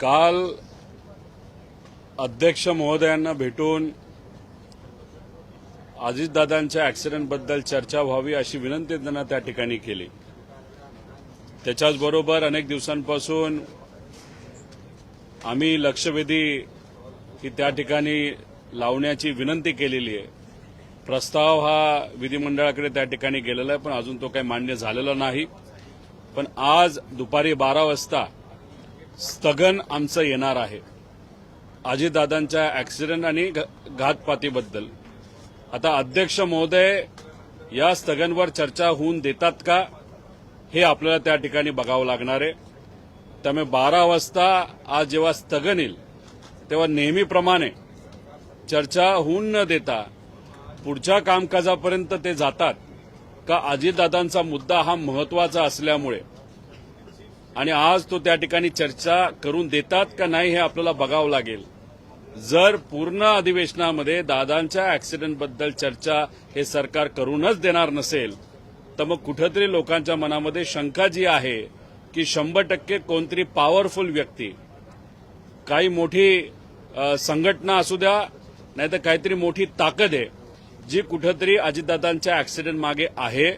काल अध्यक्ष महोदयांना भेटून अजितदादांच्या ॲक्सिडेंटबद्दल चर्चा व्हावी अशी विनंती त्यांना त्या ठिकाणी केली। त्याच्याचबरोबर अनेक दिवसांपासून आम्ही लक्षवेधी ही त्या ठिकाणी लावण्याची विनंती केलेली आहे। प्रस्ताव हा विधिमंडळाकडे त्या ठिकाणी गेलेला आहे, पण अजून तो काही मान्य झालेला नाही। पण आज दुपारी 12 वाजता स्थगन आमचं येणार आहे अजितदादांच्या ॲक्सिडेंट आणि घातपातीबद्दल। आता अध्यक्ष महोदय या स्थगनवर चर्चा होऊन देतात का हे आपल्याला त्या ठिकाणी बघावं लागणार आहे। त्यामुळे 12 वाजता आज जेव्हा स्थगन येईल तेव्हा नेहमीप्रमाणे चर्चा होऊन न देता पुढच्या कामकाजापर्यंत ते जातात का अजितदादांचा मुद्दा हा महत्वाचा असल्यामुळे आणि आज तो त्या ठिकाणी चर्चा करून देतात का नाही हे आपल्याला बघावं लागेल। जर पूर्ण अधिवेशनामध्ये दादांच्या ॲक्सिडेंटबद्दल चर्चा हे सरकार करूनच देणार नसेल तर मग कुठेतरी लोकांच्या मनामध्ये शंका जी आहे की 100% कोणतरी पॉवरफुल व्यक्ती, काही मोठी संघटना असू द्या नाहीतर काहीतरी मोठी ताकद आहे जी कुठेतरी अजितदादांच्या ॲक्सिडेंट मागे आहे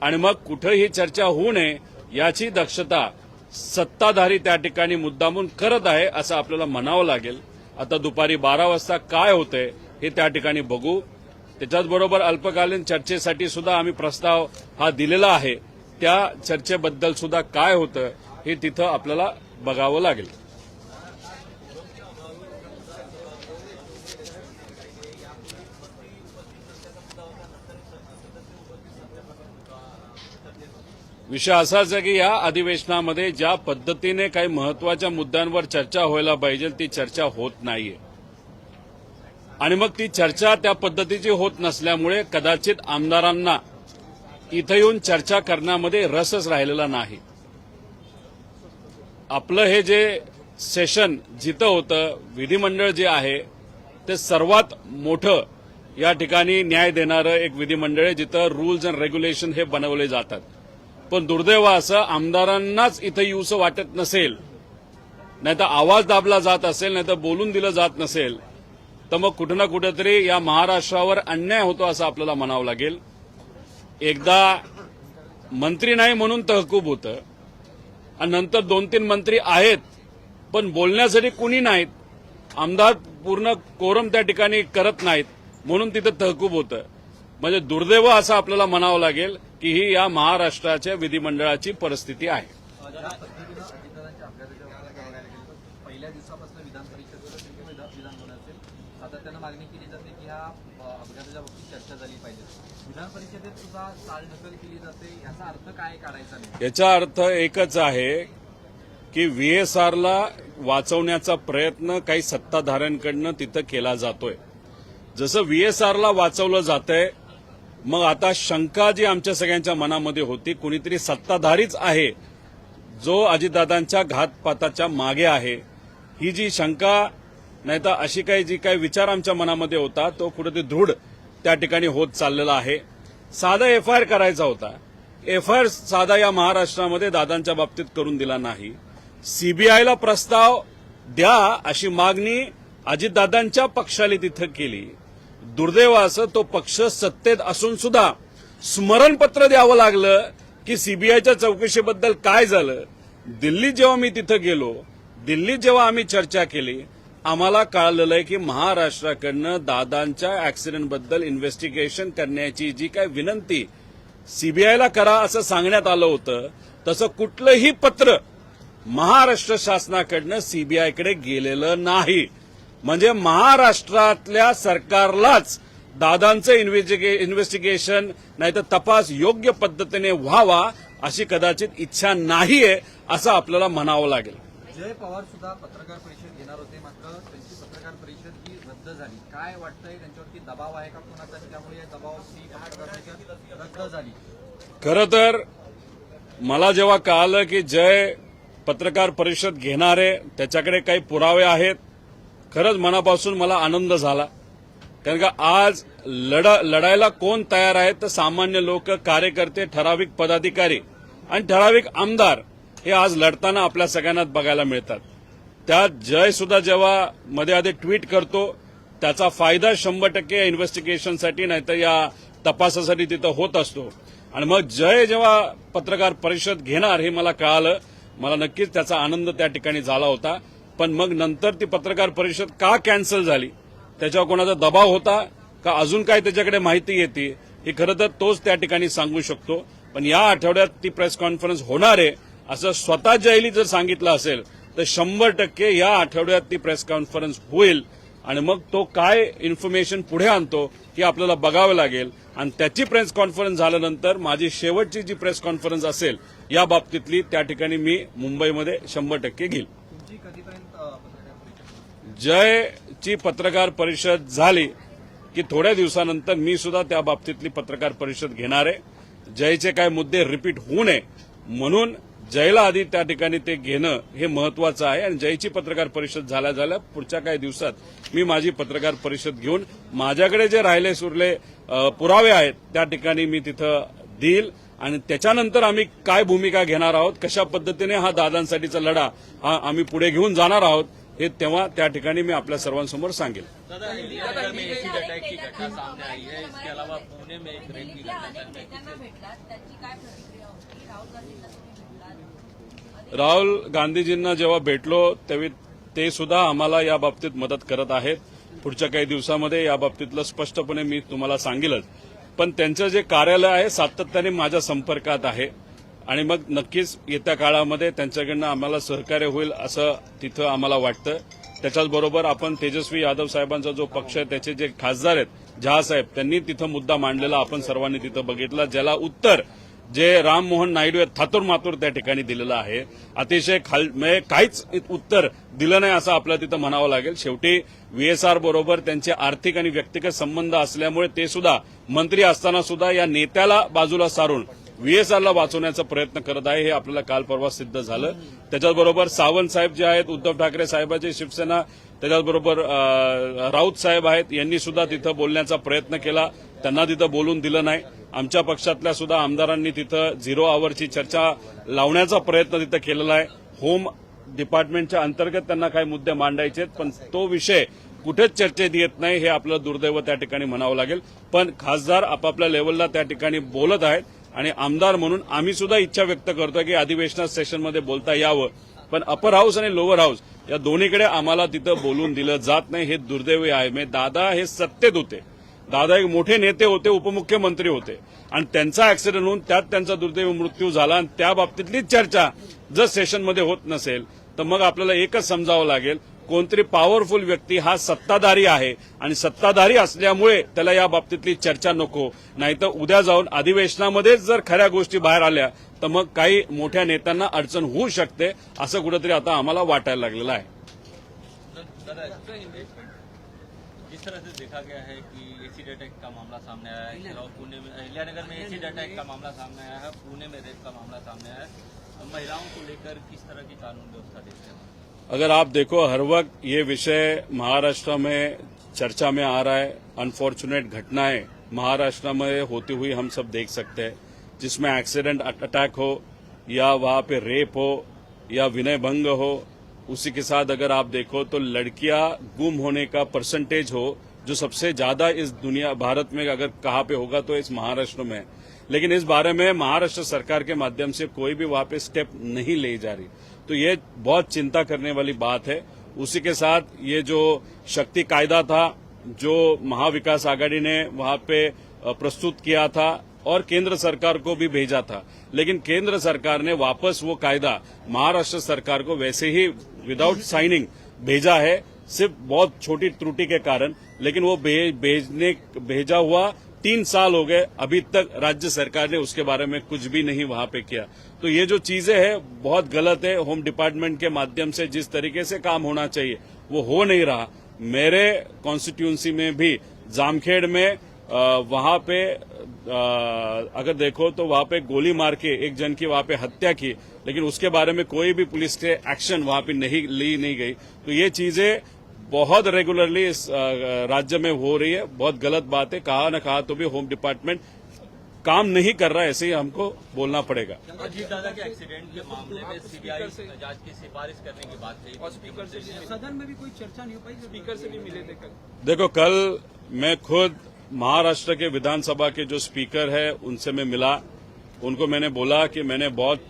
आणि मग कुठेही चर्चा होऊ नये याची दक्षता सत्ताधारी त्या ठिकाणी मुद्दामून करत आहे असं आपल्याला म्हणावं लागेल। आता दुपारी 12 वाजता काय होतंय हे त्या ठिकाणी बघू। त्याच्याचबरोबर अल्पकालीन चर्चेसाठी सुद्धा आम्ही प्रस्ताव हा दिलेला आहे, त्या चर्चेबद्दल सुद्धा काय होतं हे तिथं आपल्याला बघावं लागेल। विषय असाच आहे की या अधिवेशनामध्ये ज्या पद्धतीने काही महत्वाच्या मुद्द्यांवर चर्चा व्हायला पाहिजे ती चर्चा होत नाहीये आणि मग ती चर्चा त्या पद्धतीची होत नसल्यामुळे कदाचित आमदारांना इथं येऊन चर्चा करण्यामध्ये रसच राहिलेला नाही। आपलं हे जे सेशन जिथं होतं विधिमंडळ जे आहे ते सर्वात मोठं या ठिकाणी न्याय देणारं एक विधिमंडळ आहे जिथं रूल्स अँड रेग्युलेशन हे बनवले जातात। पण दुर्दैव असं आमदारांनाच इथं येऊसं वाटत नसेल, नाहीतर आवाज दाबला जात असेल, नाहीतर बोलून दिलं जात नसेल तर मग कुठं ना कुठेतरी या महाराष्ट्रावर अन्याय होतो असं आपल्याला म्हणावं लागेल। एकदा मंत्री नाही म्हणून तहकूब होतं आणि नंतर 2-3 मंत्री आहेत पण बोलण्यासाठी कुणी नाहीत, आमदार पूर्ण कोरम त्या ठिकाणी करत नाहीत म्हणून तिथं तहकूब होतं। म्हणजे दुर्दैव असं आपल्याला म्हणावं लागेल की ही या महाराष्ट्राच्या विधिमंडळाची परिस्थिती आहे। पहिल्या दिवसापासून विधान परिषदेचं विधान होणार असेल, सातत्यानं मागणी केली जाते की ह्या अपघाताच्या बाबतीत चर्चा झाली पाहिजे। विधान परिषदेत सुद्धा चालढकल केली जाते, याचा अर्थ काय काढायचा नाही? याचा अर्थ एकच आहे की व्हीएसआरला वाचवण्याचा प्रयत्न काही सत्ताधाऱ्यांकडनं तिथं केला जातोय। जसं व्हीएसआरला वाचवलं जातंय मग आता शंका जी आमच्या सगळ्यांच्या मनामध्ये होती कुणीतरी सत्ताधारीच आहे जो अजितदादांच्या घातपाताच्या मागे आहे, ही जी शंका नाहीतर अशी जी काही विचार आमच्या मनामध्ये होता तो कुठेतरी दृढ त्या ठिकाणी होत चाललेला आहे। साधा एफआयआर करायचा होता, एफआयआर साधा या महाराष्ट्रामध्ये दादांच्या बाबतीत करून दिला नाही। सीबीआयला प्रस्ताव द्या अशी मागणी अजितदादांच्या पक्षाने तिथं केली। दुर्दैव असं तो पक्ष सत्तेत असून सुद्धा स्मरणपत्र द्यावं लागलं की सीबीआयच्या चौकशीबद्दल काय झालं। दिल्लीत जेव्हा मी तिथं गेलो, दिल्लीत जेव्हा आम्ही चर्चा केली, आम्हाला कळलेलं आहे की महाराष्ट्राकडनं दादांच्या ॲक्सिडेंटबद्दल इन्व्हेस्टिगेशन करण्याची जी काय विनंती सीबीआयला करा असं सांगण्यात आलं होतं, तसं कुठलंही पत्र महाराष्ट्र शासनाकडनं सीबीआयकडे गेलेलं नाही। म्हणजे महाराष्ट्रातल्या सरकारलाच दादांचं इन्व्हेस्टिगेशन नाहीतर तपास योग्य पद्धतीने व्हावा अशी कदाचित इच्छा नाहीये असं आपल्याला म्हणावं लागेल। जय पवार सुद्धा पत्रकार परिषद घेणार होते, मात्र त्यांची पत्रकार परिषद ही रद्द झाली। काय वाटतंय, त्यांच्यावरती दबाव आहे का कोणाचा, त्यामुळे या दबावाची रद्द झाली? खरं तर मला जेव्हा कळालं की जय पत्रकार परिषद घेणार आहे त्याच्याकडे काही पुरावे आहेत, खरंच मनापासून मला आनंद झाला। कारण का आज लढायला कोण तयार आहे तर सामान्य लोक, कार्यकर्ते, ठराविक पदाधिकारी आणि ठराविक आमदार हे आज लढताना आपल्या सगळ्यांना बघायला मिळतात। त्यात जय सुद्धा जेव्हा मध्ये आधी ट्विट करतो त्याचा फायदा 100% या इन्व्हेस्टिगेशनसाठी नाहीतर या तपासासाठी तिथं होत असतो. आणि मग जय जेव्हा पत्रकार परिषद घेणार हे मला कळालं, मला नक्कीच त्याचा आनंद त्या ठिकाणी झाला होता. पण मग नंतर ती पत्रकार परिषद का कॅन्सल झाली, त्याच्यावर कोणाचा दबाव होता का अजून काय त्याच्याकडे माहिती येते, हे खरं तर तोच त्या ठिकाणी सांगू शकतो. पण या आठवड्यात ती प्रेस कॉन्फरन्स होणार आहे असं स्वतः जयली जर सांगितलं असेल तर 100% या आठवड्यात ती प्रेस कॉन्फरन्स होईल. आणि मग तो काय इन्फॉर्मेशन पुढे आणतो हे आपल्याला बघावं लागेल. आणि त्याची प्रेस कॉन्फरन्स झाल्यानंतर माझी शेवटची जी प्रेस कॉन्फरन्स असेल या बाबतीतली त्या ठिकाणी मी मुंबईमध्ये 100% घेईल. तुमची कधीपर्यंत पत्रकार परिषद? जयची पत्रकार परिषद झाली की थोड्या दिवसानंतर मी सुद्धा त्या बाबतीतली पत्रकार परिषद घेणार आहे. जयचे काय मुद्दे रिपीट होऊ नये म्हणून जयला आधी त्या ठिकाणी ते घेणं हे महत्वाचं आहे. आणि जयची पत्रकार परिषद झाल्या पुढच्या काही दिवसात मी माझी पत्रकार परिषद घेऊन माझ्याकडे जे राहिले सुरले पुरावे आहेत त्या ठिकाणी मी तिथं देईल. आणि त्याच्यानंतर आम्ही काय भूमिका घेणार आहोत, कशा पद्धतीने हा दादांसाठीचा लढा हा आम्ही पुढे घेऊन जाणार आहोत हे तेव्हा त्या ठिकाणी मी आपल्या सर्वांसमोर सांगेल. दादा, इंडियानगर में एसिड अटैक की घटना सामने आई है. इसके अलावा पुणे में एक रेप की घटना. राहुल गांधीजींना जेव्हा भेटलो तेव्हा ते सुद्धा आम्हाला या बाबतीत मदत करत आहेत. पुढच्या काही दिवसामध्ये या बाबतीतलं स्पष्टपणे मी तुम्हाला सांगेलच. पण त्यांचं जे कार्यालय आहे सातत्याने माझ्या संपर्कात आहे आणि मग नक्कीच येत्या काळामध्ये त्यांच्याकडनं आम्हाला सहकार्य होईल असं तिथं आम्हाला वाटतं. त्याच्याचबरोबर आपण तेजस्वी यादव साहेबांचा जो पक्ष आहे त्याचे जे खासदार आहेत झा साहेब त्यांनी तिथं मुद्दा मांडलेला आपण सर्वांनी तिथं बघितला, ज्याला उत्तर जे राममोहन नायडू आहेत थातुरमातुर त्या ठिकाणी दिलेलं आहे. अतिशय म्हणजे काहीच उत्तर दिलं नाही असं आपल्याला तिथं म्हणावं लागेल. शेवटी व्हीएसआर बरोबर त्यांचे आर्थिक आणि व्यक्तिगत संबंध असल्यामुळे ते सुद्धा मंत्री असताना सुद्धा या नेत्याला बाजूला सारून व्हीएसआरला वाचवण्याचा प्रयत्न करत आहे हे आपल्याला काल परवा सिद्ध झालं. त्याच्याचबरोबर सावंत साहेब जे आहेत, उद्धव ठाकरे साहेबांची शिवसेना, त्याच्याचबरोबर राऊत साहेब आहेत, यांनी सुद्धा तिथं बोलण्याचा प्रयत्न केला, त्यांना तिथं बोलून दिलं नाही. आमच्या पक्षातल्या सुद्धा आमदारांनी तिथं 0 आवरची चर्चा लावण्याचा प्रयत्न तिथं केलेला आहे. होम डिपार्टमेंटच्या अंतर्गत त्यांना काही मुद्दे मांडायचे आहेत पण तो विषय कुठेच चर्चेत येत नाही हे आपलं दुर्दैव त्या ठिकाणी म्हणावं लागेल. पण खासदार आपापल्या लेवलला त्या ठिकाणी बोलत आहेत आणि आमदार म्हणून आम्ही सुद्धा इच्छा व्यक्त करतोय की अधिवेशनात सेशनमध्ये बोलता यावं. पण अपर हाऊस आणि लोअर हाऊस या दोन्हीकडे आम्हाला तिथं बोलून दिलं जात नाही हे दुर्दैवी आहे. म्हणजे दादा हे सत्तेत होते, दादा एक मोठे नेते होते, उपमुख्यमंत्री होते आणि त्यांचा ऍक्सिडेंट होऊन त्यात त्यांचा दुर्दैवी मृत्यू झाला. आणि त्या बाबतीतलीच चर्चा जर सेशनमध्ये होत नसेल तर मग आपल्याला एकच समजावं लागेल, कोणतरी पॉवरफुल व्यक्ती हा सत्ताधारी आहे आणि सत्ताधारी असल्यामुळे त्याला या बाबतीतली चर्चा नको. नाहीतर उद्या जाऊन अधिवेशनामध्येच जर खऱ्या गोष्टी बाहेर आल्या तर मग काही मोठ्या नेत्यांना अडचण होऊ शकते असं कुठेतरी आता आम्हाला वाटायला लागलेलं आहे. जिस तरह से देखा गया है कि एसिड अटैक का मामला सामने आया है, और पुणे में अहिल्यानगर में एसिड अटैक का मामला सामने आया है, पुणे में रेप का मामला सामने आया है, महिलाओं को लेकर किस तरह की कानून व्यवस्था देखते हैं? अगर आप देखो हर वक्त ये विषय महाराष्ट्र में चर्चा में आ रहा है. अनफॉर्चुनेट घटनाएं महाराष्ट्र में होती हुई हम सब देख सकते हैं, जिसमें एक्सीडेंट अटैक हो या वहां पे रेप हो या विनय भंग हो. उसी के साथ अगर आप देखो तो लड़कियां गुम होने का परसेंटेज हो जो सबसे ज्यादा इस दुनिया भारत में अगर कहाँ पे होगा तो इस महाराष्ट्र में. लेकिन इस बारे में महाराष्ट्र सरकार के माध्यम से कोई भी वहां पे स्टेप नहीं ले जा रही. तो ये बहुत चिंता करने वाली बात है. उसी के साथ ये जो शक्ति कायदा था जो महाविकास आघाड़ी ने वहां पे प्रस्तुत किया था और केंद्र सरकार को भी भेजा था, लेकिन केंद्र सरकार ने वापस वो कायदा महाराष्ट्र सरकार को वैसे ही विदाउट साइनिंग भेजा है, सिर्फ बहुत छोटी त्रुटि के कारण. लेकिन वो भेजा हुआ 3 साल हो गए, अभी तक राज्य सरकार ने उसके बारे में कुछ भी नहीं वहां पे किया. तो ये जो चीजें हैं बहुत गलत है. होम डिपार्टमेंट के माध्यम से जिस तरीके से काम होना चाहिए वो हो नहीं रहा. मेरे कॉन्स्टिट्यूंसी में भी जामखेड़ में वहां पे अगर देखो तो वहां पे गोली मार के एक जन की वहां पे हत्या की, लेकिन उसके बारे में कोई भी पुलिस के एक्शन वहां पे नहीं गई. तो ये चीजें बहुत रेगुलरली इस राज्य में हो रही है, बहुत गलत बात है. कहा न कहा तो भी होम डिपार्टमेंट काम नहीं कर रहा है, ऐसे ही हमको बोलना पड़ेगा। अजीत दादा के एक्सीडेंट के मामले में सीबीआई जांच की सिफारिश करने की बात कही और स्पीकर से भी सदन में भी कोई चर्चा नहीं हो पाई, स्पीकर से भी मिले थे कल। देखो, कल मैं खुद महाराष्ट्र के विधानसभा के जो स्पीकर है उनसे मैं मिला। उनको मैंने बोला कि मैंने बहुत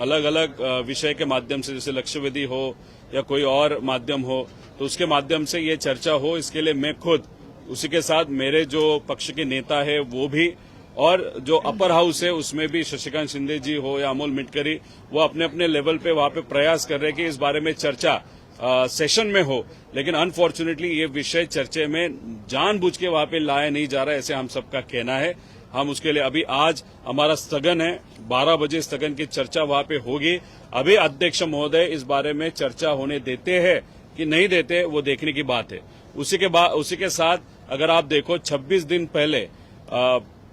अलग अलग विषय के माध्यम से, जैसे लक्ष्यवेदी हो या कोई और माध्यम हो, तो उसके माध्यम से ये चर्चा हो, इसके लिए मैं खुद, उसी के साथ मेरे जो पक्ष के नेता है वो भी, और जो अपर हाउस है उसमें भी शशिकांत शिंदे जी हो या अमोल मिटकरी, वो अपने अपने लेवल पे वहां पे प्रयास कर रहे हैं कि इस बारे में चर्चा सेशन में हो। लेकिन अनफॉर्चुनेटली ये विषय चर्चे में जानबूझ के वहां पे लाया नहीं जा रहा है, ऐसे हम सबका कहना है। हम उसके लिए अभी आज हमारा स्थगन है, 12 बजे स्थगन की चर्चा वहां पे होगी। अभी अध्यक्ष महोदय इस बारे में चर्चा होने देते हैं कि नहीं देते, वो देखने की बात है। उसी के साथ अगर आप देखो, 26 दिन पहले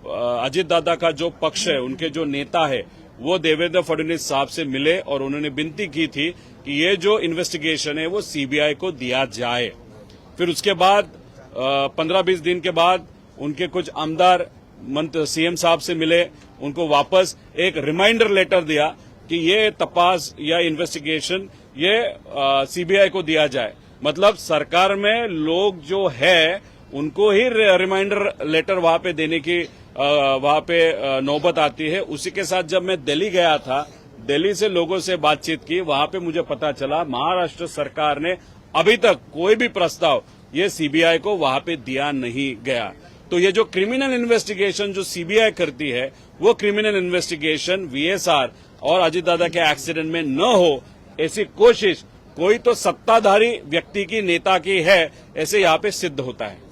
अजीत दादा का जो पक्ष है, उनके जो नेता है, वो देवेंद्र फडणवीस साहब से मिले और उन्होंने विनती की थी कि ये जो इन्वेस्टिगेशन है वो सीबीआई को दिया जाए। फिर उसके बाद 15-20 दिन के बाद उनके कुछ आमदार सीएम साहब से मिले, उनको वापस एक रिमाइंडर लेटर दिया कि ये तपास या इन्वेस्टिगेशन ये सीबीआई को दिया जाए। मतलब सरकार में लोग जो है उनको ही रिमाइंडर लेटर वहां पे देने की वहां पे नौबत आती है। उसी के साथ जब मैं दिल्ली गया था, दिल्ली से लोगों से बातचीत की, वहां पे मुझे पता चला महाराष्ट्र सरकार ने अभी तक कोई भी प्रस्ताव ये सीबीआई को वहां पे दिया नहीं गया। तो ये जो क्रिमिनल इन्वेस्टिगेशन जो सीबीआई करती है, वो क्रिमिनल इन्वेस्टिगेशन वीएसआर और अजीत दादा के एक्सीडेंट में न हो, ऐसी कोशिश कोई तो सत्ताधारी व्यक्ति की, नेता की है, ऐसे यहाँ पे सिद्ध होता है।